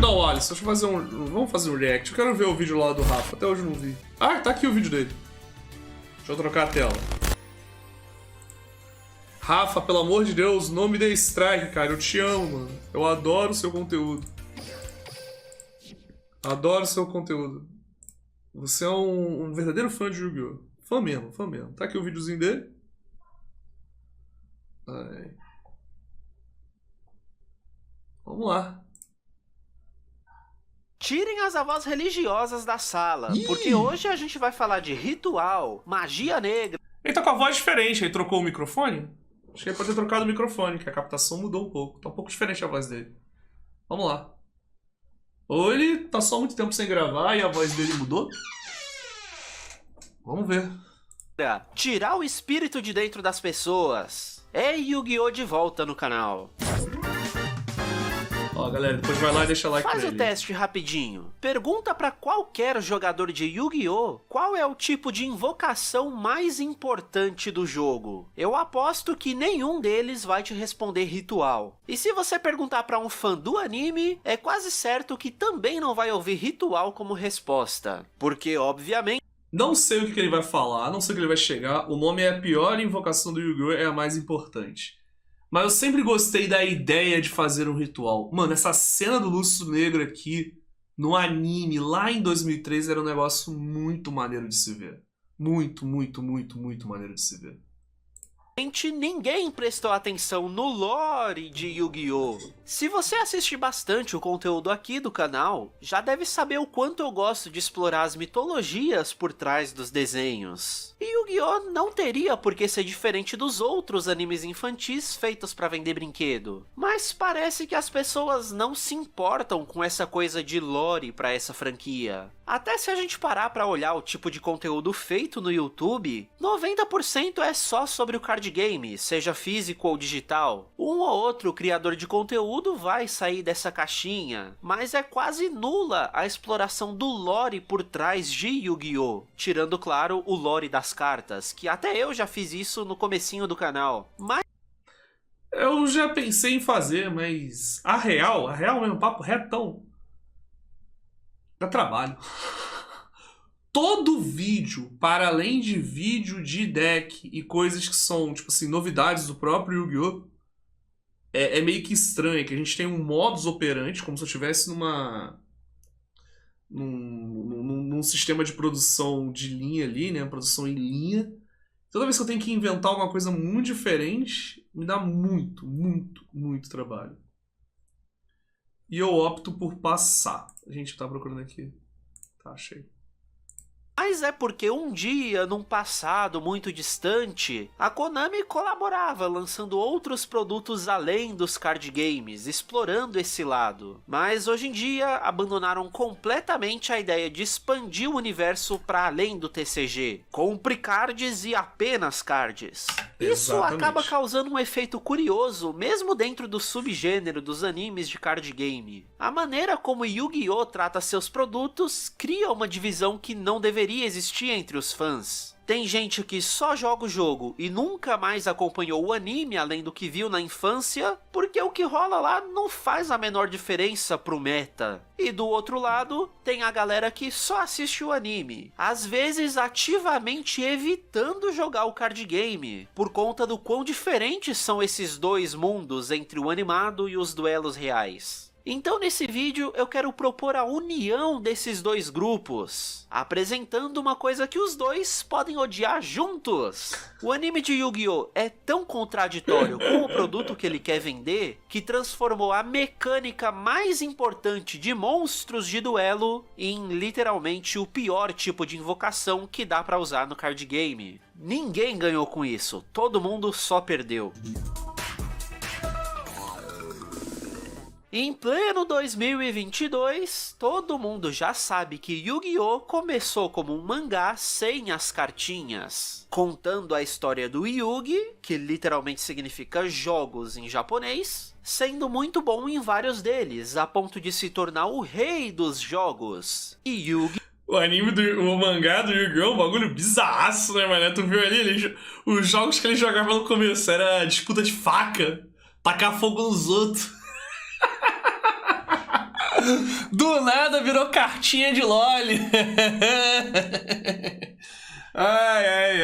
Então, Alisson, deixa eu fazer vamos fazer um react. Eu quero ver o vídeo lá do Rafa. Até hoje eu não vi. Ah, tá aqui o vídeo dele. Deixa eu trocar a tela. Rafa, pelo amor de Deus, não me dê strike, cara. Eu te amo, mano. Eu adoro o seu conteúdo. Adoro o seu conteúdo. Você é um verdadeiro fã de Yu-Gi-Oh! Fã mesmo, fã mesmo. Tá aqui o videozinho dele. Aí. Vamos lá. Tirem as avós religiosas da sala, porque hoje a gente vai falar de ritual, magia negra... Ele tá com a voz diferente, ele trocou o microfone? Acho que ele pode ter trocado o microfone, que a captação mudou um pouco. Tá um pouco diferente a voz dele. Vamos lá. Ou ele tá só muito tempo sem gravar e a voz dele mudou? Vamos ver. Tirar o espírito de dentro das pessoas. É Yu-Gi-Oh! De volta no canal. Ó, galera, depois vai lá e deixa like Faz pra o ele. teste rapidinho. Pergunta pra qualquer jogador de Yu-Gi-Oh! Qual é o tipo de invocação mais importante do jogo. Eu aposto que nenhum deles vai te responder ritual. E se você perguntar pra um fã do anime, é quase certo que também não vai ouvir ritual como resposta. Porque, obviamente, Não sei o que ele vai falar, não sei o que ele vai chegar. O nome é a pior invocação do Yu-Gi-Oh! É a mais importante. Mas eu sempre gostei da ideia de fazer um ritual. Mano, essa cena do Lúcio Negro aqui, no anime, lá em 2003, era um negócio muito maneiro de se ver. Muito, muito, muito, muito maneiro de se ver. ninguém prestou atenção no lore de Yu-Gi-Oh! Se você assiste bastante o conteúdo aqui do canal, já deve saber o quanto eu gosto de explorar as mitologias por trás dos desenhos. E Yu-Gi-Oh! Não teria por que ser diferente dos outros animes infantis feitos para vender brinquedo. Mas parece que as pessoas não se importam com essa coisa de lore para essa franquia. Até se a gente parar para olhar o tipo de conteúdo feito no YouTube, 90% é só sobre o card game, seja físico ou digital. Um ou outro criador de conteúdo vai sair dessa caixinha, mas é quase nula a exploração do lore por trás de Yu-Gi-Oh! Tirando, claro, o lore das cartas, que até eu já fiz isso no comecinho do canal. Mas Eu já pensei em fazer, mas a real mesmo, papo retão, dá trabalho. Todo vídeo, para além de vídeo de deck e coisas que são, tipo assim, novidades do próprio Yu-Gi-Oh! É meio que estranho, que a gente tem um modus operandi, como se eu estivesse num sistema de produção de linha ali, né? Produção em linha. Toda vez que eu tenho que inventar alguma coisa muito diferente, me dá muito, muito, muito trabalho. E eu opto por passar. A gente tá procurando aqui. Tá, achei. é porque um dia, num passado muito distante, a Konami colaborava lançando outros produtos além dos card games, explorando esse lado. Mas hoje em dia, abandonaram completamente a ideia de expandir o universo para além do TCG. Compre cards e apenas cards. Isso Exatamente. acaba causando um efeito curioso, mesmo dentro do subgênero dos animes de card game. A maneira como Yu-Gi-Oh! Trata seus produtos cria uma divisão que não deveria existir entre os fãs. Tem gente que só joga o jogo e nunca mais acompanhou o anime além do que viu na infância, porque o que rola lá não faz a menor diferença pro meta. E do outro lado, tem a galera que só assiste o anime, às vezes ativamente evitando jogar o card game, por conta do quão diferentes são esses dois mundos entre o animado e os duelos reais. Então nesse vídeo eu quero propor a união desses dois grupos, apresentando uma coisa que os dois podem odiar juntos. O anime de Yu-Gi-Oh! É tão contraditório com o produto que ele quer vender, que transformou a mecânica mais importante de monstros de duelo em literalmente o pior tipo de invocação que dá pra usar no card game. Ninguém ganhou com isso, todo mundo só perdeu. Em pleno 2022, todo mundo já sabe que Yu-Gi-Oh! Começou como um mangá sem as cartinhas, contando a história do Yugi, que literalmente significa jogos em japonês, sendo muito bom em vários deles, a ponto de se tornar o rei dos jogos. E Yugi... O mangá do Yu-Gi-Oh! É um bagulho bizarraço, né, mano? Tu viu ali, os jogos que ele jogava no começo era disputa de faca, tacar fogo nos outros. Do nada virou cartinha de loli. Ai.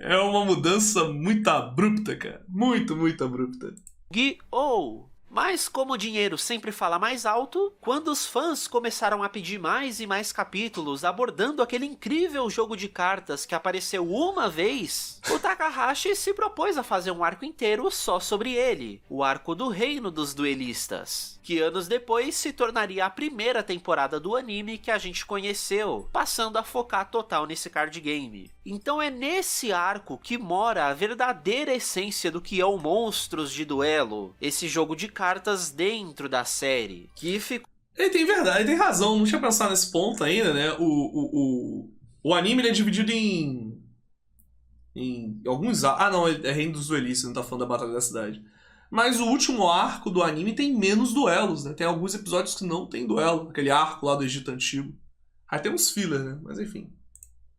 É uma mudança muito abrupta, cara. Muito abrupta. Yu-Gi-Oh! Mas como o dinheiro sempre fala mais alto, quando os fãs começaram a pedir mais e mais capítulos abordando aquele incrível jogo de cartas que apareceu uma vez, o Takahashi se propôs a fazer um arco inteiro só sobre ele, o arco do Reino dos Duelistas, que anos depois se tornaria a primeira temporada do anime que a gente conheceu, passando a focar total nesse card game. Então é nesse arco que mora a verdadeira essência do que é o Monstros de Duelo, esse jogo de cartas dentro da série, que ficou... Ele tem verdade, ele tem razão, não tinha pensado nesse ponto ainda, né? O anime ele é dividido em alguns... Ah, não, é Reino dos Duelistas, não tá falando da Batalha da Cidade. Mas o último arco do anime tem menos duelos, né? Tem alguns episódios que não tem duelo, aquele arco lá do Egito Antigo. Aí tem uns filler, né? Mas enfim.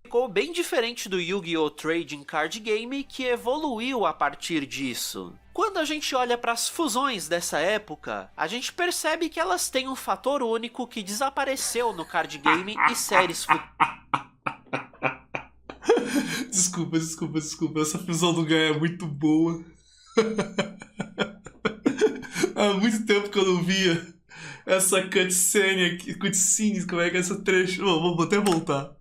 Ficou bem diferente do Yu-Gi-Oh! Trading Card Game, que evoluiu a partir disso. Quando a gente olha para as fusões dessa época, a gente percebe que elas têm um fator único que desapareceu no card game e séries Desculpa. Essa fusão do Gaia é muito boa. Há muito tempo que eu não via essa cutscene aqui. Cutscenes, como é que é essa trecho? Vou até voltar.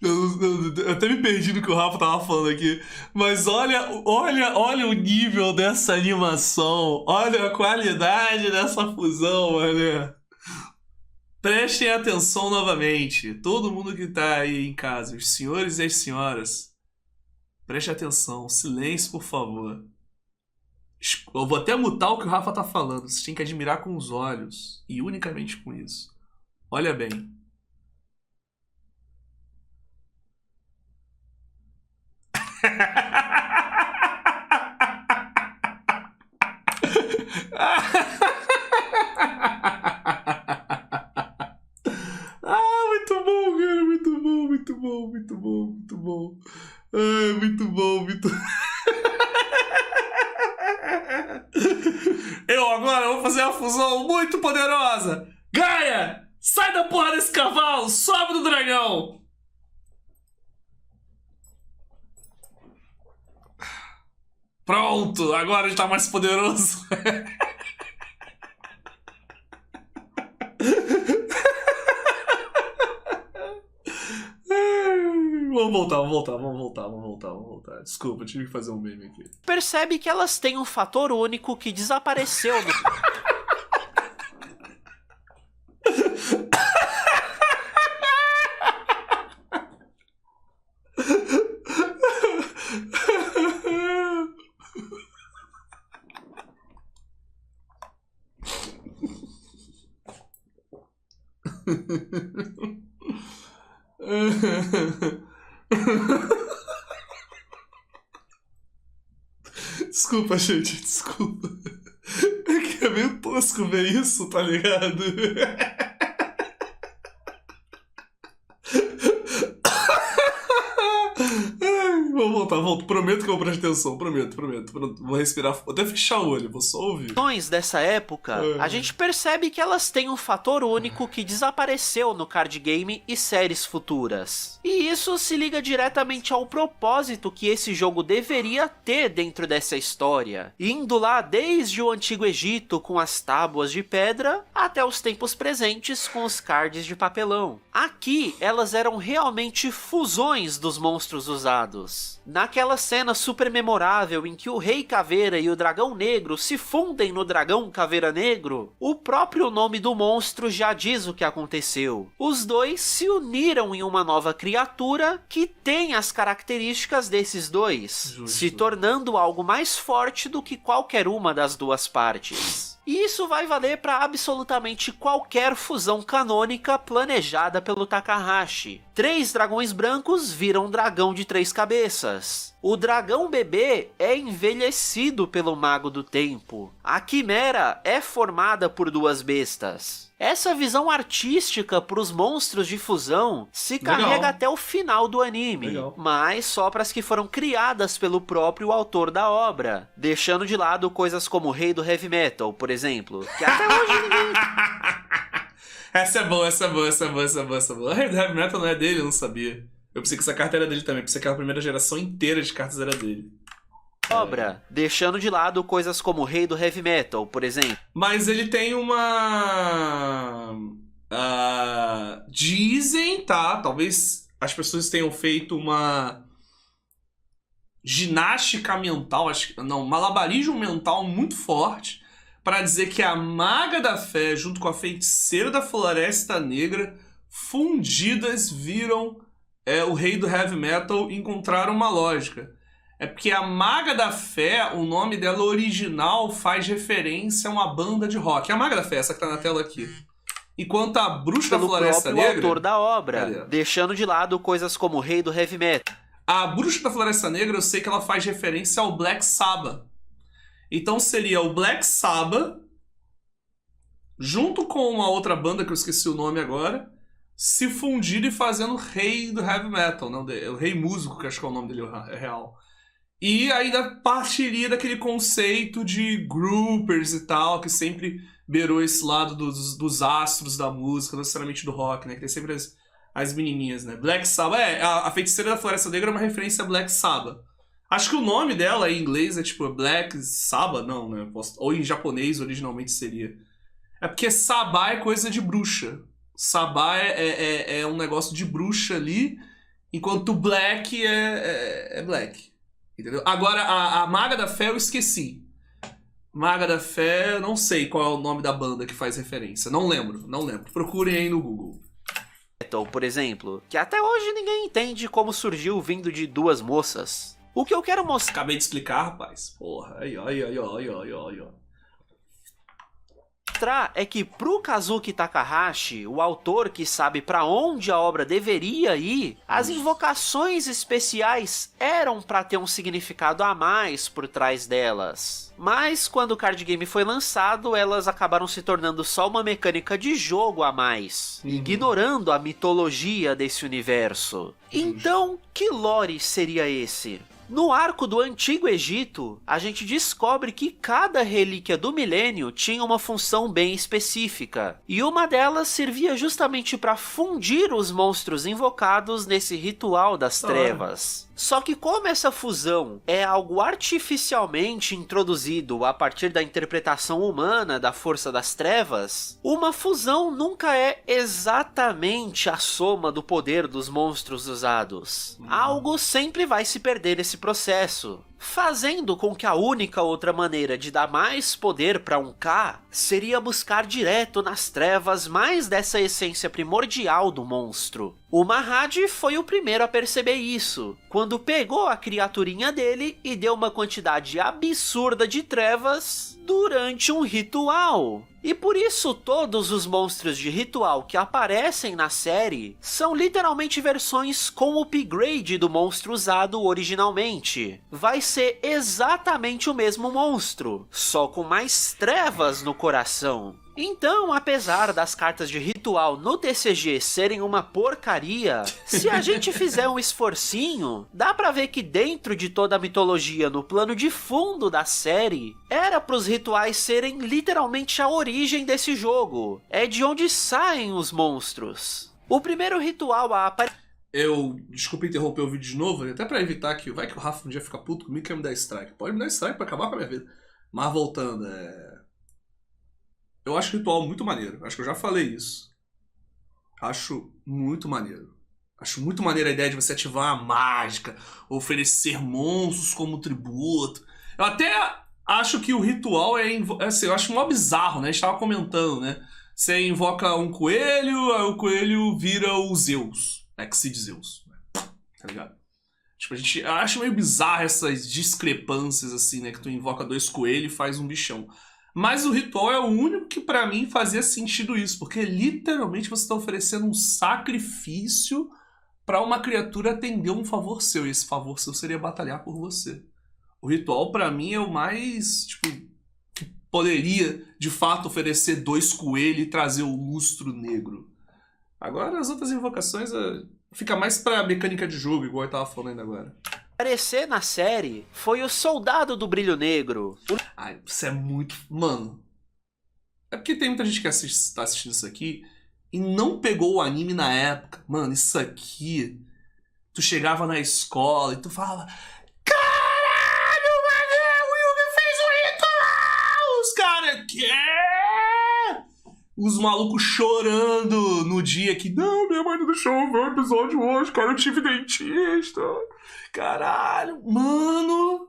Eu até me perdi no que o Rafa tava falando aqui. Mas olha o nível dessa animação. Olha a qualidade dessa fusão, mano. Prestem atenção novamente. Todo mundo que tá aí em casa, os senhores e as senhoras. Preste atenção. Silêncio, por favor. Eu vou até mutar o que o Rafa tá falando. Você tem que admirar com os olhos. E unicamente com isso. Olha bem. Muito bom, cara. Muito bom. Muito bom. Eu agora vou fazer uma fusão muito poderosa. Gaia, sai da porra desse cavalo, sobe do dragão. Pronto, agora ele tá mais poderoso. Vamos voltar. Desculpa, eu tive que fazer um meme aqui. Percebe que elas têm um fator único que desapareceu no... Desculpa, gente, desculpa. É que é meio tosco ver isso, tá ligado? Vou voltar. Prometo que eu vou prestar atenção. Prometo. Vou respirar. Vou até fechar o olho, vou só ouvir. Dessa época, a gente percebe que elas têm um fator único que desapareceu no card game e séries futuras. E isso se liga diretamente ao propósito que esse jogo deveria ter dentro dessa história, indo lá desde o Antigo Egito com as tábuas de pedra até os tempos presentes com os cards de papelão. Aqui, elas eram realmente fusões dos monstros usados. Naquela cena super memorável em que o Rei Caveira e o Dragão Negro se fundem no Dragão Caveira Negro, o próprio nome do monstro já diz o que aconteceu. Os dois se uniram em uma nova criatura que tem as características desses dois, Justo. se tornando algo mais forte do que qualquer uma das duas partes. E isso vai valer para absolutamente qualquer fusão canônica planejada pelo Takahashi. 3 dragões brancos viram um dragão de 3 cabeças. O dragão bebê é envelhecido pelo Mago do Tempo. A Quimera é formada por 2 bestas. Essa visão artística para os monstros de fusão se carrega até o final do anime, mas só para as que foram criadas pelo próprio autor da obra, deixando de lado coisas como o Rei do Heavy Metal, por exemplo, que até hoje ninguém... Essa é boa, essa é boa, essa é boa, essa é boa, essa é boa. A Rei do Heavy Metal não é dele, eu não sabia. Eu pensei que essa carta era dele também, pensei que a primeira geração inteira de cartas era dele. Obra, deixando de lado coisas como o Rei do Heavy Metal, por exemplo. Mas ele tem uma... dizem, tá? Talvez as pessoas tenham feito uma ginástica mental, não, malabarismo mental muito forte para dizer que a Maga da Fé, junto com a Feiticeira da Floresta Negra, fundidas viram o Rei do Heavy Metal e encontraram uma lógica. É porque a Maga da Fé, o nome dela original, faz referência a uma banda de rock. A Maga da Fé, essa que tá na tela aqui. Enquanto a Bruxa da Floresta Negra... Pelo autor da obra, deixando de lado coisas como o Rei do Heavy Metal. A Bruxa da Floresta Negra, eu sei que ela faz referência ao Black Sabbath. Então seria o Black Sabbath, junto com uma outra banda que eu esqueci o nome agora, se fundindo e fazendo o Rei do Heavy Metal. Não, o Rei Músico, que acho que é o nome dele real. E ainda partiria daquele conceito de groupers e tal, que sempre beirou esse lado dos astros da música, não necessariamente do rock, né? Que tem sempre as menininhas, né? Black Sabbath, a Feiticeira da Floresta Negra é uma referência a Black Sabbath. Acho que o nome dela em inglês é tipo Black Sabbath, não, né? Ou em japonês originalmente seria. É porque Sabá é coisa de bruxa. Sabá é um negócio de bruxa ali, enquanto Black é Black. Entendeu? Agora, a Maga da Fé eu esqueci. Maga da Fé, não sei qual é o nome da banda que faz referência. Não lembro. Procurem aí no Google. Por exemplo, que até hoje ninguém entende como surgiu vindo de duas moças. O que eu quero mostrar... Acabei de explicar, rapaz. Porra, aí, ó. É que pro Kazuki Takahashi, o autor que sabe pra onde a obra deveria ir, as invocações especiais eram pra ter um significado a mais por trás delas. Mas quando o card game foi lançado, elas acabaram se tornando só uma mecânica de jogo a mais, ignorando a mitologia desse universo. Então, que lore seria esse? No arco do Antigo Egito, a gente descobre que cada relíquia do milênio tinha uma função bem específica, e uma delas servia justamente para fundir os monstros invocados nesse ritual das trevas. Só que como essa fusão é algo artificialmente introduzido a partir da interpretação humana da força das trevas, uma fusão nunca é exatamente a soma do poder dos monstros usados. Algo sempre vai se perder nesse processo, fazendo com que a única outra maneira de dar mais poder para um K seria buscar direto nas trevas mais dessa essência primordial do monstro. O Mahad foi o primeiro a perceber isso, quando pegou a criaturinha dele e deu uma quantidade absurda de trevas durante um ritual. E por isso todos os monstros de ritual que aparecem na série são literalmente versões com upgrade do monstro usado originalmente. Vai ser exatamente o mesmo monstro, só com mais trevas no coração. Então, apesar das cartas de ritual no TCG serem uma porcaria, se a gente fizer um esforcinho, dá pra ver que dentro de toda a mitologia no plano de fundo da série, era pros rituais serem literalmente a origem desse jogo. É de onde saem os monstros. O primeiro ritual a aparecer... Desculpa interromper o vídeo de novo, até pra evitar que... Vai que o Rafa um dia fica puto comigo e quer me dar strike. Pode me dar strike pra acabar com a minha vida. Mas voltando, eu acho o ritual muito maneiro. Acho que eu já falei isso. Acho muito maneiro. Acho muito maneiro a ideia de você ativar a mágica, oferecer monstros como tributo. Eu até acho que o ritual assim, eu acho mó bizarro, né? A gente tava comentando, né? Você invoca um coelho, aí o coelho vira o Zeus. Exceed Zeus. Tá ligado? Tipo, eu acho meio bizarro essas discrepâncias, assim, né? Que tu invoca dois coelhos e faz um bichão. Mas o ritual é o único que pra mim fazia sentido isso, porque literalmente você tá oferecendo um sacrifício pra uma criatura atender um favor seu, e esse favor seu seria batalhar por você. O ritual pra mim é o mais, tipo, que poderia de fato oferecer dois coelhos e trazer o lustro negro. Agora as outras invocações fica mais pra mecânica de jogo, igual eu tava falando agora. Aparecer na série foi o Soldado do Brilho Negro. Ai, isso é muito... Mano, é porque tem muita gente que tá assistindo isso aqui e não pegou o anime na época, mano, isso aqui, tu chegava na escola e tu falava, caralho, mano, o Yugi fez um ritual! Os caras, quê? Os malucos chorando no dia que, não, minha mãe não deixou eu ver o episódio hoje, cara, eu tive dentista. Caralho, mano,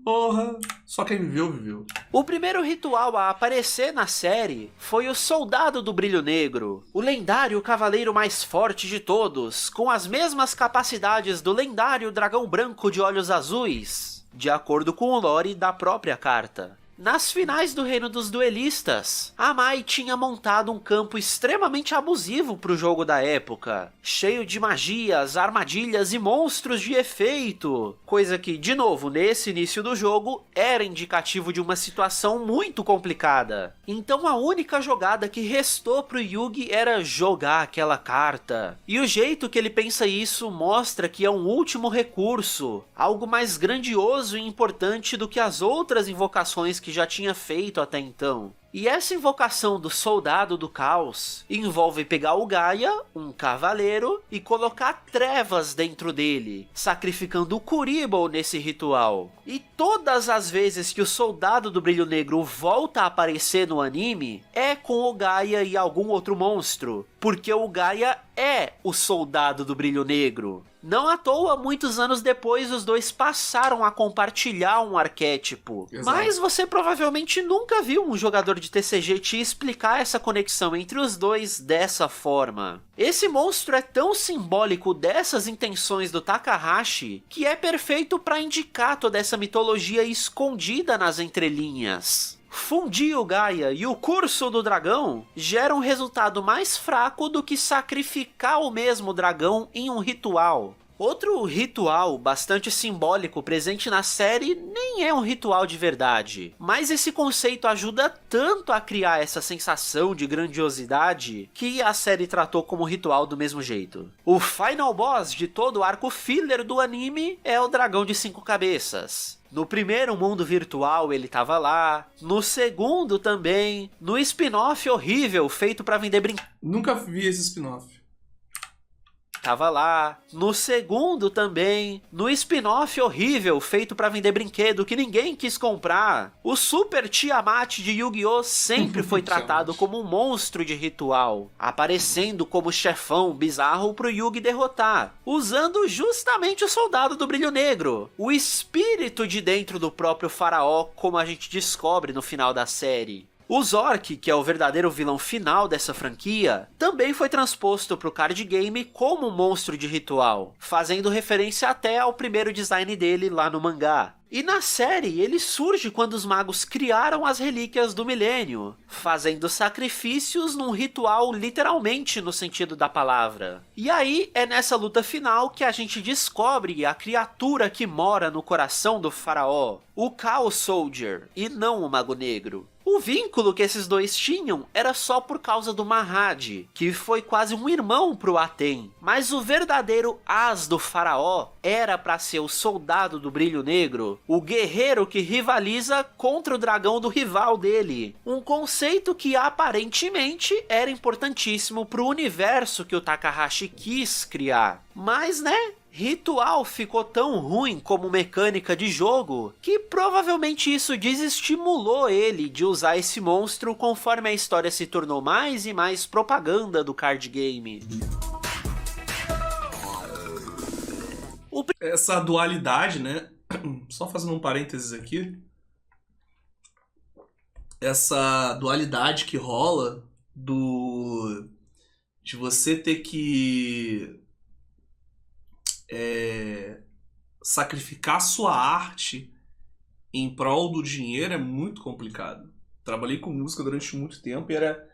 porra. Só quem viveu, viveu. O primeiro ritual a aparecer na série foi o Soldado do Brilho Negro, o lendário cavaleiro mais forte de todos, com as mesmas capacidades do lendário dragão branco de olhos azuis, de acordo com o lore da própria carta. Nas finais do Reino dos Duelistas, a Mai tinha montado um campo extremamente abusivo para o jogo da época, cheio de magias, armadilhas e monstros de efeito, coisa que, de novo, nesse início do jogo, era indicativo de uma situação muito complicada. Então a única jogada que restou pro Yugi era jogar aquela carta. E o jeito que ele pensa isso mostra que é um último recurso, algo mais grandioso e importante do que as outras invocações que já tinha feito até então. E essa invocação do Soldado do Caos envolve pegar o Gaia, um cavaleiro, e colocar trevas dentro dele, sacrificando o Kuribou nesse ritual. E todas as vezes que o Soldado do Brilho Negro volta a aparecer no anime, é com o Gaia e algum outro monstro, porque o Gaia é o Soldado do Brilho Negro. Não à toa, muitos anos depois, os dois passaram a compartilhar um arquétipo. Exato. Mas você provavelmente nunca viu um jogador de TCG te explicar essa conexão entre os dois dessa forma. Esse monstro é tão simbólico dessas intenções do Takahashi que é perfeito para indicar toda essa mitologia escondida nas entrelinhas. Fundir o Gaia e o curso do dragão gera um resultado mais fraco do que sacrificar o mesmo dragão em um ritual. Outro ritual bastante simbólico presente na série nem é um ritual de verdade, mas esse conceito ajuda tanto a criar essa sensação de grandiosidade que a série tratou como ritual do mesmo jeito. O final boss de todo o arco filler do anime é o dragão de 5 cabeças. No primeiro mundo virtual ele tava lá, no segundo também, no spin-off horrível feito pra vender brinquedo. Nunca vi esse spin-off. Tava lá, no segundo também, no spin-off horrível feito pra vender brinquedo que ninguém quis comprar. O Super Tiamat de Yu-Gi-Oh! Sempre foi tratado como um monstro de ritual, aparecendo como chefão bizarro pro Yugi derrotar, usando justamente o Soldado do Brilho Negro, o espírito de dentro do próprio faraó, como a gente descobre no final da série. O Zork, que é o verdadeiro vilão final dessa franquia, também foi transposto para o card game como um monstro de ritual, fazendo referência até ao primeiro design dele lá no mangá. E na série, ele surge quando os magos criaram as relíquias do milênio, fazendo sacrifícios num ritual literalmente no sentido da palavra. E aí, é nessa luta final que a gente descobre a criatura que mora no coração do faraó, o Chaos Soldier, e não o Mago Negro. O vínculo que esses dois tinham era só por causa do Mahad, que foi quase um irmão pro Aten. Mas o verdadeiro as do faraó era para ser o Soldado do Brilho Negro, o guerreiro que rivaliza contra o dragão do rival dele. Um conceito que aparentemente era importantíssimo pro universo que o Takahashi quis criar. Mas né? Ritual ficou tão ruim como mecânica de jogo que provavelmente isso desestimulou ele de usar esse monstro conforme a história se tornou mais e mais propaganda do card game. Essa dualidade, né? Só fazendo um parênteses aqui. Essa dualidade que rola de você ter que sacrificar sua arte em prol do dinheiro é muito complicado. Trabalhei com música durante muito tempo e era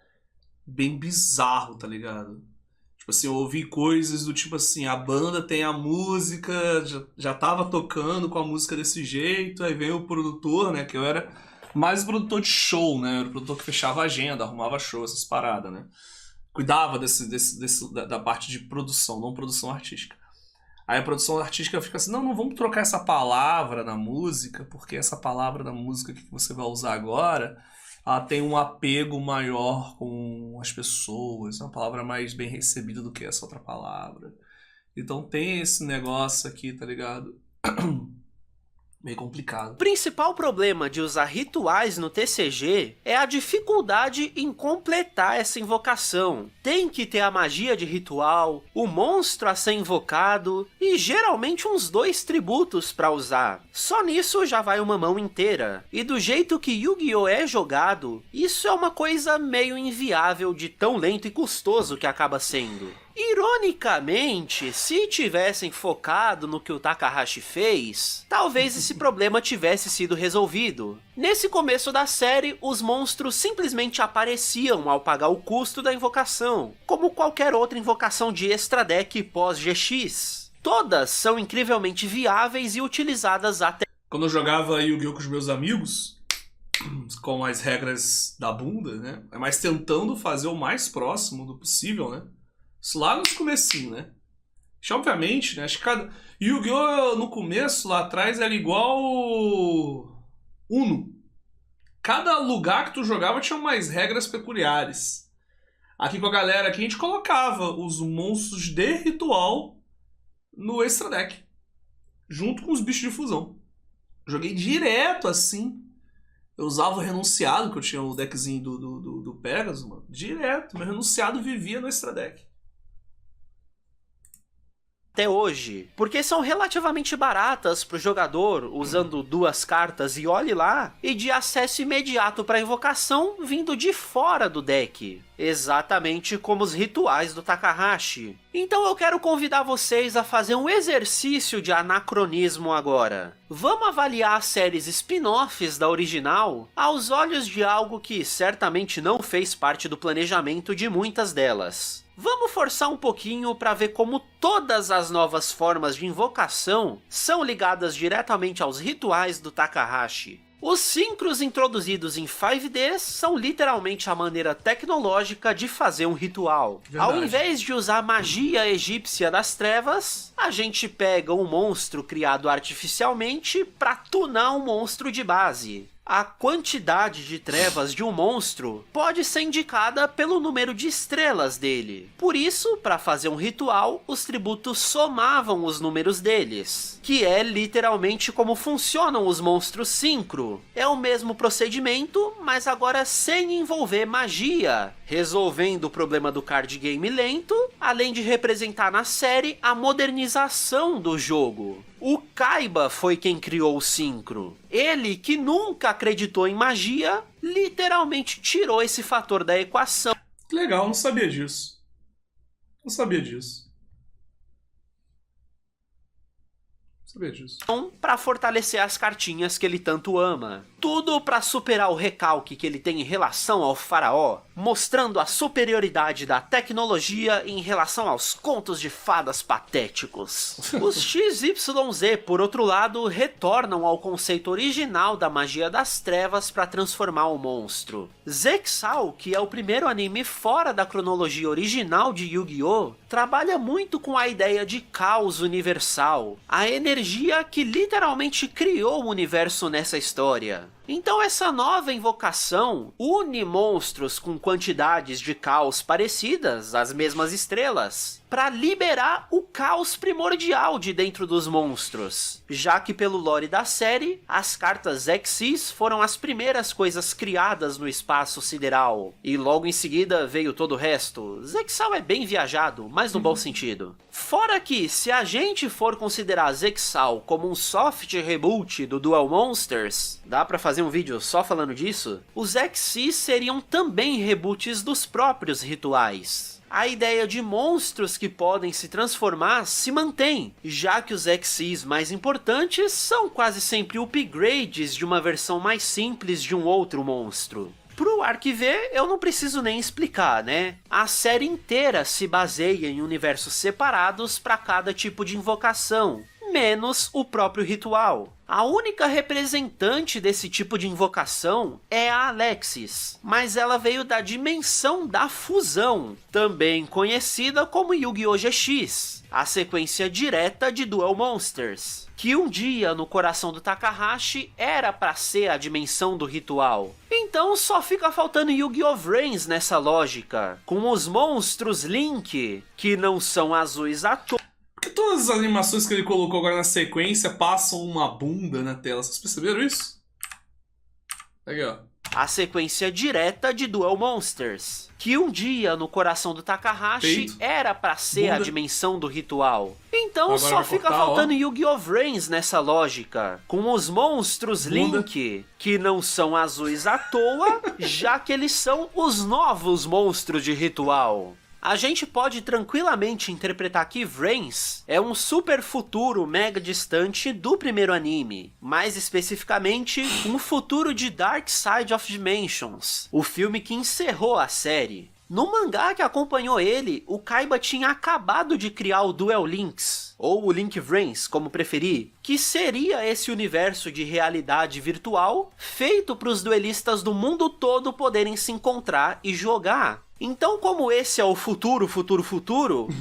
bem bizarro, tá ligado? Tipo assim, eu ouvi coisas do tipo assim, a banda tem a música, já tava tocando com a música desse jeito, aí veio o produtor, né, que eu era mais produtor de show, né, eu era o produtor que fechava a agenda, arrumava show, essas paradas, né. Cuidava da parte de produção, não produção artística. Aí a produção artística fica assim, não vamos trocar essa palavra na música, porque essa palavra na música que você vai usar agora, ela tem um apego maior com com as pessoas, é uma palavra mais bem recebida do que essa outra palavra. Então tem esse negócio aqui, tá ligado? Meio complicado. O principal problema de usar rituais no TCG é a dificuldade em completar essa invocação. Tem que ter a magia de ritual, o monstro a ser invocado e geralmente uns 2 tributos para usar. Só nisso já vai uma mão inteira. E do jeito que Yu-Gi-Oh! É jogado, isso é uma coisa meio inviável de tão lento e custoso que acaba sendo. Ironicamente, se tivessem focado no que o Takahashi fez, talvez esse problema tivesse sido resolvido. Nesse começo da série, os monstros simplesmente apareciam ao pagar o custo da invocação, como qualquer outra invocação de extra deck pós-GX. Todas são incrivelmente viáveis e utilizadas até... Quando eu jogava Yu-Gi-Oh! Com os meus amigos, com as regras da bunda, né? Mas tentando fazer o mais próximo do possível, né? Isso lá nos comecinho, né? Obviamente, né? Acho que cada... Yu-Gi-Oh! No começo, lá atrás, era igual Uno. Cada lugar que tu jogava tinha mais regras peculiares. Aqui com a galera aqui, a gente colocava os monstros de ritual no extra deck. Junto com os bichos de fusão. Joguei direto assim. Eu usava o renunciado, que eu tinha o deckzinho do Pegasus, mano. Direto. Meu renunciado vivia no extra deck. Até hoje, porque são relativamente baratas para o jogador, usando 2 cartas e olhe lá, e de acesso imediato para invocação vindo de fora do deck. Exatamente como os rituais do Takahashi. Então eu quero convidar vocês a fazer um exercício de anacronismo agora. Vamos avaliar as séries spin-offs da original aos olhos de algo que certamente não fez parte do planejamento de muitas delas. Vamos forçar um pouquinho para ver como todas as novas formas de invocação são ligadas diretamente aos rituais do Takahashi. Os sincros introduzidos em 5Ds são literalmente a maneira tecnológica de fazer um ritual. Verdade. Ao invés de usar magia egípcia das trevas, a gente pega um monstro criado artificialmente para tunar um monstro de base. A quantidade de trevas de um monstro pode ser indicada pelo número de estrelas dele. Por isso, para fazer um ritual, os tributos somavam os números deles, que é literalmente como funcionam os monstros sincro. É o mesmo procedimento, mas agora sem envolver magia, resolvendo o problema do card game lento, além de representar na série a modernização do jogo. O Kaiba foi quem criou o sincro. Ele, que nunca acreditou em magia, literalmente tirou esse fator da equação. Legal, não sabia disso. Não sabia disso. Para fortalecer as cartinhas que ele tanto ama. Tudo para superar o recalque que ele tem em relação ao faraó, mostrando a superioridade da tecnologia em relação aos contos de fadas patéticos. Os XYZ, por outro lado, retornam ao conceito original da magia das trevas para transformar o monstro. Zexal, que é o primeiro anime fora da cronologia original de Yu-Gi-Oh!, trabalha muito com a ideia de caos universal, a energia que literalmente criou o universo nessa história. Então essa nova invocação une monstros com quantidades de caos parecidas, as mesmas estrelas, para liberar o caos primordial de dentro dos monstros, já que pelo lore da série, as cartas Xyz foram as primeiras coisas criadas no espaço sideral, e logo em seguida veio todo o resto. Zexal é bem viajado, mas no bom sentido. Fora que, se a gente for considerar Zexal como um soft reboot do Duel Monsters, dá pra fazer um vídeo só falando disso, os Xyz seriam também reboots dos próprios rituais. A ideia de monstros que podem se transformar se mantém, já que os Xyz mais importantes são quase sempre upgrades de uma versão mais simples de um outro monstro. Pro Arquiver, eu não preciso nem explicar, né? A série inteira se baseia em universos separados para cada tipo de invocação. menos o próprio ritual. A única representante desse tipo de invocação é a Alexis, mas ela veio da dimensão da fusão, também conhecida como Yu-Gi-Oh! GX, a sequência direta de Duel Monsters, que um dia no coração do Takahashi era para ser a dimensão do ritual. Então só fica faltando Yu-Gi-Oh! Vrains nessa lógica, com os monstros Link, que não são azuis à toa. Porque todas as animações que ele colocou agora na sequência passam uma bunda na tela. Vocês perceberam isso? Aqui, ó. A sequência direta de Duel Monsters, que um dia no coração do Takahashi era para ser a dimensão do ritual. Então agora só fica faltando Yu-Gi-Oh! Vrains nessa lógica, com os monstros Link, que não são azuis à toa, já que eles são os novos monstros de ritual. A gente pode tranquilamente interpretar que Vrains é um super futuro mega distante do primeiro anime, mais especificamente um futuro de Dark Side of Dimensions, o filme que encerrou a série. No mangá que acompanhou ele, o Kaiba tinha acabado de criar o Duel Links, ou o Link Vrains, como preferir, que seria esse universo de realidade virtual feito para os duelistas do mundo todo poderem se encontrar e jogar. Então, como esse é o futuro,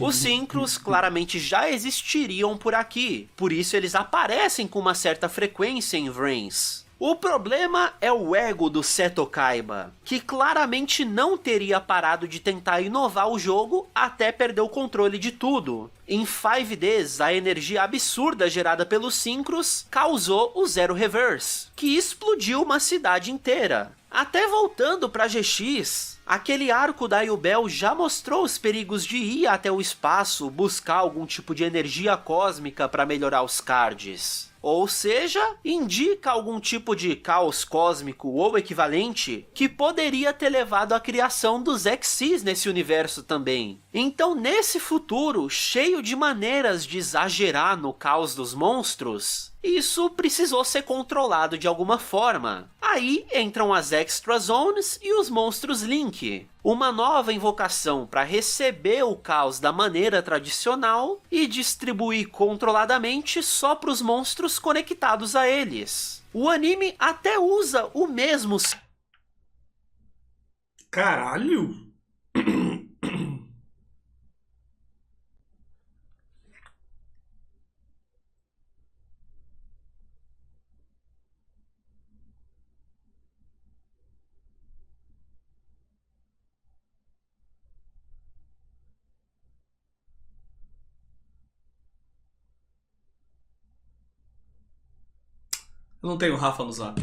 os Synchros claramente já existiriam por aqui, por isso eles aparecem com uma certa frequência em Vrains. O problema é o ego do Seto Kaiba, que claramente não teria parado de tentar inovar o jogo até perder o controle de tudo. Em 5Ds, a energia absurda gerada pelos Synchros causou o Zero Reverse, que explodiu uma cidade inteira. Até voltando para GX, aquele arco da Yubel já mostrou os perigos de ir até o espaço buscar algum tipo de energia cósmica para melhorar os cards. Ou seja, indica algum tipo de caos cósmico ou equivalente que poderia ter levado à criação dos Xyz nesse universo também. Então, nesse futuro, cheio de maneiras de exagerar no caos dos monstros, isso precisou ser controlado de alguma forma. Aí entram as Extra Zones e os monstros Link. Uma nova invocação para receber o caos da maneira tradicional e distribuir controladamente só para os monstros conectados a eles. O anime até usa o mesmo... Caralho! Eu não tenho Rafa no Zap.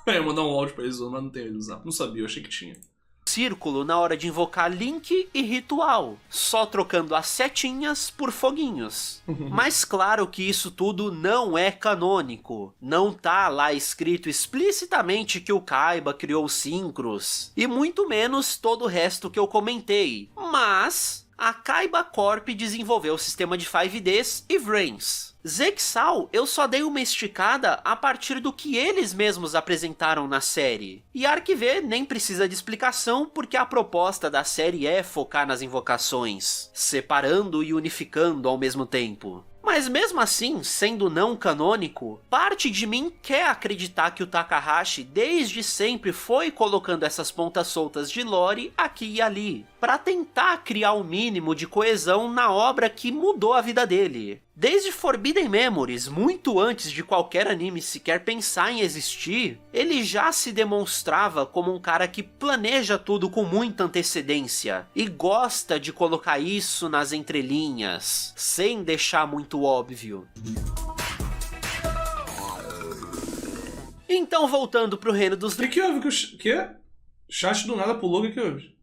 Eu ia mandar um áudio pra eles, mas não tenho ele no Zap. Não sabia, eu achei que tinha. Círculo na hora de invocar Link e Ritual, só trocando as setinhas por foguinhos. Mas claro que isso tudo não é canônico. Não tá lá escrito explicitamente que o Kaiba criou os Synchros, e muito menos todo o resto que eu comentei. Mas a Kaiba Corp desenvolveu o sistema de 5Ds e Vrains. Zexal eu só dei uma esticada a partir do que eles mesmos apresentaram na série. E Arquive nem precisa de explicação porque a proposta da série é focar nas invocações, separando e unificando ao mesmo tempo. Mas mesmo assim, sendo não canônico, parte de mim quer acreditar que o Takahashi desde sempre foi colocando essas pontas soltas de lore aqui e ali, para tentar criar um mínimo de coesão na obra que mudou a vida dele. Desde Forbidden Memories, muito antes de qualquer anime sequer pensar em existir, ele já se demonstrava como um cara que planeja tudo com muita antecedência e gosta de colocar isso nas entrelinhas, sem deixar muito óbvio. Então, voltando pro reino dos... O que houve? Que é? Chat do nada pulou, o que houve?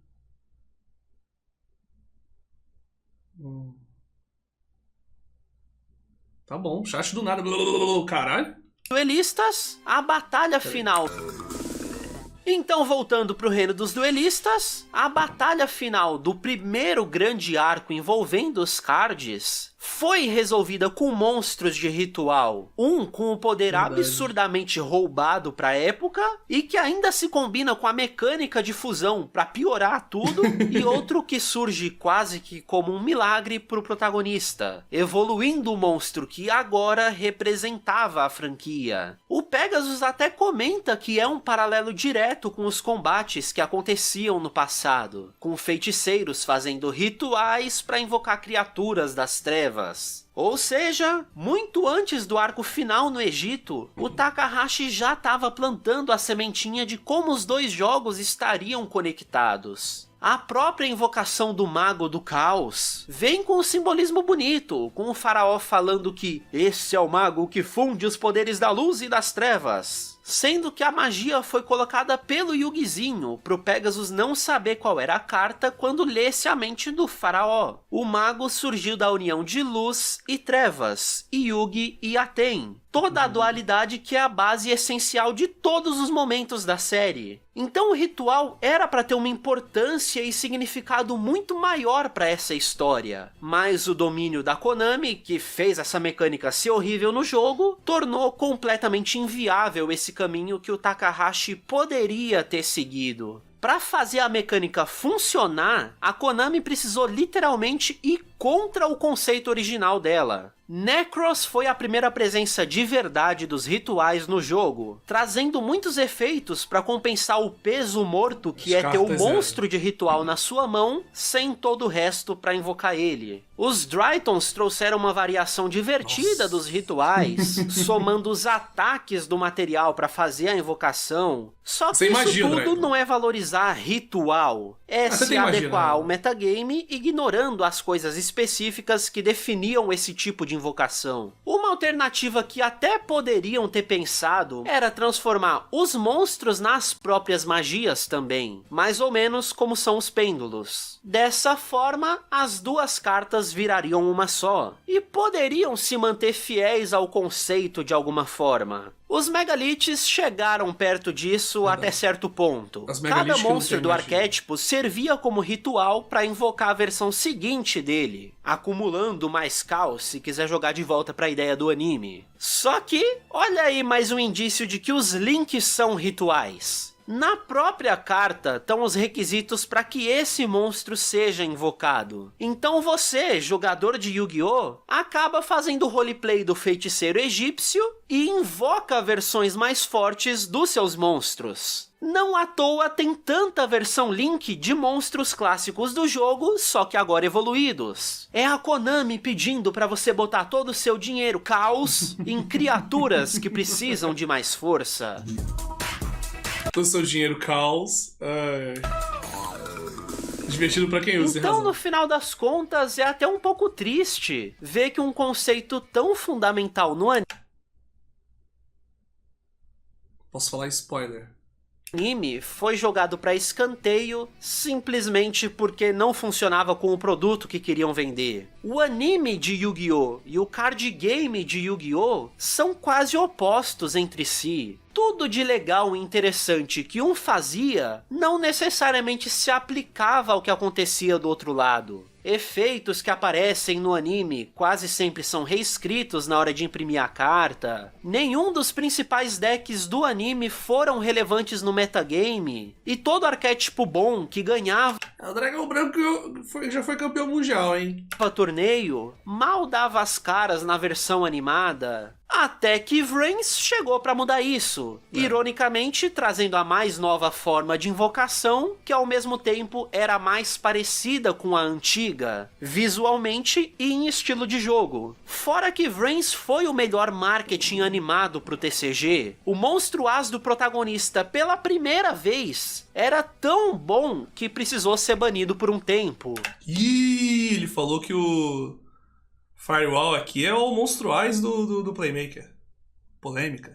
Tá bom, chat do nada, caralho. Duelistas, a batalha final Então, voltando pro reino dos duelistas, a batalha final do primeiro grande arco envolvendo os cards foi resolvida com monstros de ritual. Um com o poder absurdamente roubado pra época e que ainda se combina com a mecânica de fusão pra piorar tudo, e outro que surge quase que como um milagre pro protagonista, evoluindo o monstro que agora representava a franquia. O Pegasus até comenta que é um paralelo direto com os combates que aconteciam no passado, com feiticeiros fazendo rituais pra invocar criaturas das trevas. Ou seja, muito antes do arco final no Egito, o Takahashi já estava plantando a sementinha de como os dois jogos estariam conectados. A própria invocação do Mago do Caos vem com um simbolismo bonito, com o faraó falando que esse é o mago que funde os poderes da luz e das trevas. Sendo que a magia foi colocada pelo Yugizinho, pro Pegasus não saber qual era a carta quando lesse a mente do faraó. O mago surgiu da união de luz e trevas, Yugi e Aten. Toda a dualidade que é a base essencial de todos os momentos da série. Então o ritual era para ter uma importância e significado muito maior para essa história. Mas o domínio da Konami, que fez essa mecânica ser horrível no jogo, tornou completamente inviável esse caminho que o Takahashi poderia ter seguido. Para fazer a mecânica funcionar, a Konami precisou literalmente ir contra o conceito original dela. Necros foi a primeira presença de verdade dos rituais no jogo, trazendo muitos efeitos para compensar o peso morto que é ter um monstro de ritual na sua mão, sem todo o resto para invocar ele. Os Drytons trouxeram uma variação divertida dos rituais, somando os ataques do material para fazer a invocação. Só que isso tudo não é valorizar ritual, é se adequar ao metagame, ignorando as coisas específicas que definiam esse tipo de invocação. Uma alternativa que até poderiam ter pensado era transformar os monstros nas próprias magias também, mais ou menos como são os pêndulos. Dessa forma, as duas cartas virariam uma só, e poderiam se manter fiéis ao conceito de alguma forma. Os Megaliths chegaram perto disso até certo ponto. Cada monstro do arquétipo servia como ritual para invocar a versão seguinte dele, acumulando mais caos se quiser jogar de volta para a ideia do anime. Só que, olha aí mais um indício de que os links são rituais. Na própria carta estão os requisitos para que esse monstro seja invocado. Então você, jogador de Yu-Gi-Oh!, acaba fazendo o roleplay do feiticeiro egípcio e invoca versões mais fortes dos seus monstros. Não à toa tem tanta versão Link de monstros clássicos do jogo, só que agora evoluídos. É a Konami pedindo para você botar todo o seu dinheiro caos em criaturas que precisam de mais força. Todo o seu dinheiro caos. Divertido pra quem usa. Então, no final das contas, é até um pouco triste ver que um conceito tão fundamental no Posso falar spoiler? Anime foi jogado para escanteio simplesmente porque não funcionava com o produto que queriam vender. O anime de Yu-Gi-Oh! E o card game de Yu-Gi-Oh! São quase opostos entre si. Tudo de legal e interessante que um fazia não necessariamente se aplicava ao que acontecia do outro lado. Efeitos que aparecem no anime quase sempre são reescritos na hora de imprimir a carta. Nenhum dos principais decks do anime foram relevantes no metagame. E todo arquétipo bom que ganhava o Dragão Branco já foi campeão mundial, hein? Torneio mal dava as caras na versão animada. Até que Vrains chegou para mudar isso, ironicamente trazendo a mais nova forma de invocação, que ao mesmo tempo era mais parecida com a antiga, visualmente e em estilo de jogo. Fora que Vrains foi o melhor marketing animado pro TCG, o monstro as do protagonista pela primeira vez era tão bom que precisou ser banido por um tempo. Ih, ele falou que o Firewall aqui é o monstruais do Playmaker. Polêmica.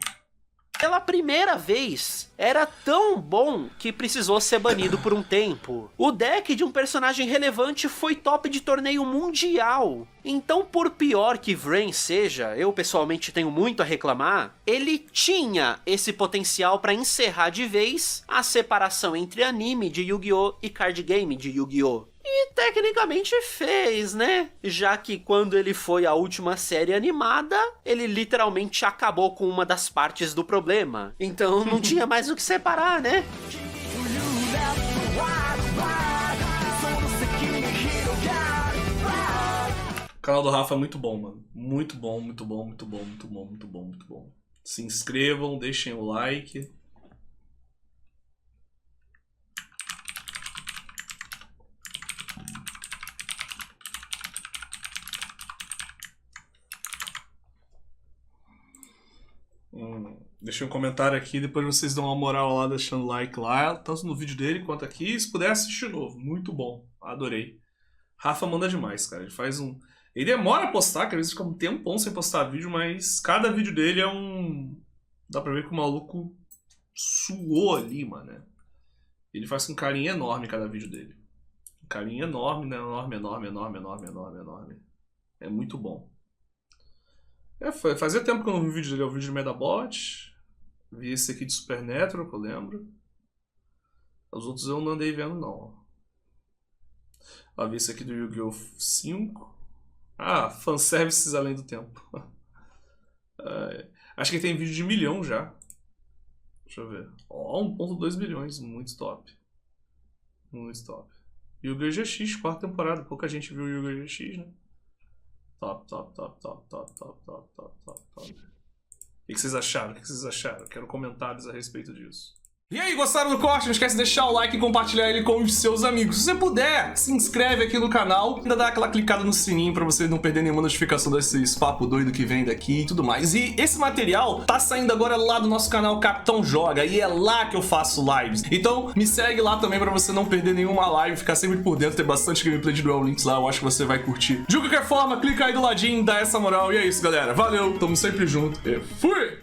Pela primeira vez, era tão bom que precisou ser banido por um tempo. O deck de um personagem relevante foi top de torneio mundial. Então, por pior que Vrain seja, eu pessoalmente tenho muito a reclamar, ele tinha esse potencial para encerrar de vez a separação entre anime de Yu-Gi-Oh! E card game de Yu-Gi-Oh! E tecnicamente fez, né? Já que quando ele foi a última série animada, ele literalmente acabou com uma das partes do problema. Então não tinha mais o que separar, né? O canal do Rafa é muito bom, mano. Muito bom, muito bom, muito bom, muito bom, muito bom, muito bom. Se inscrevam, deixem o like. Deixem um comentário aqui, depois vocês dão uma moral lá, deixando like lá, tanto no vídeo dele quanto aqui. Se puder assistir de novo, muito bom, adorei. Rafa manda demais, cara. Ele faz um... Ele demora a postar, que às vezes fica um tempão sem postar vídeo, mas cada vídeo dele é um... Dá pra ver que o maluco suou ali, mano. Ele faz com um carinho enorme cada vídeo dele. Um carinho enorme, né? Enorme, enorme, enorme, enorme, enorme, enorme. É muito bom. Fazia tempo que eu não vi o vídeo dele, é o vídeo de Medabot. Vi esse aqui de Supernatural, que eu lembro. Os outros eu não andei vendo, não. Ó, vi esse aqui do Yu-Gi-Oh! 5. Ah, fanservices além do tempo. Acho que tem vídeo de 1 milhão já. Deixa eu ver. Ó, 1.2 bilhões, muito top. Muito top. Yu-Gi-Oh! GX, 4ª temporada. Pouca gente viu Yu-Gi-Oh! GX, né? Top, top, top, top, top, top, top, top, top, top. O que vocês acharam? O que vocês acharam? Quero comentários a respeito disso. E aí, gostaram do corte? Não esquece de deixar o like e compartilhar ele com os seus amigos. Se você puder, se inscreve aqui no canal. Ainda dá aquela clicada no sininho pra você não perder nenhuma notificação desses papo doido que vem daqui e tudo mais. E esse material tá saindo agora lá do nosso canal Capitão Joga. E é lá que eu faço lives. Então me segue lá também pra você não perder nenhuma live. Ficar sempre por dentro. Tem bastante gameplay de Duel Links lá. Eu acho que você vai curtir. De qualquer forma, clica aí do ladinho, dá essa moral. E é isso, galera. Valeu, tamo sempre junto. E fui!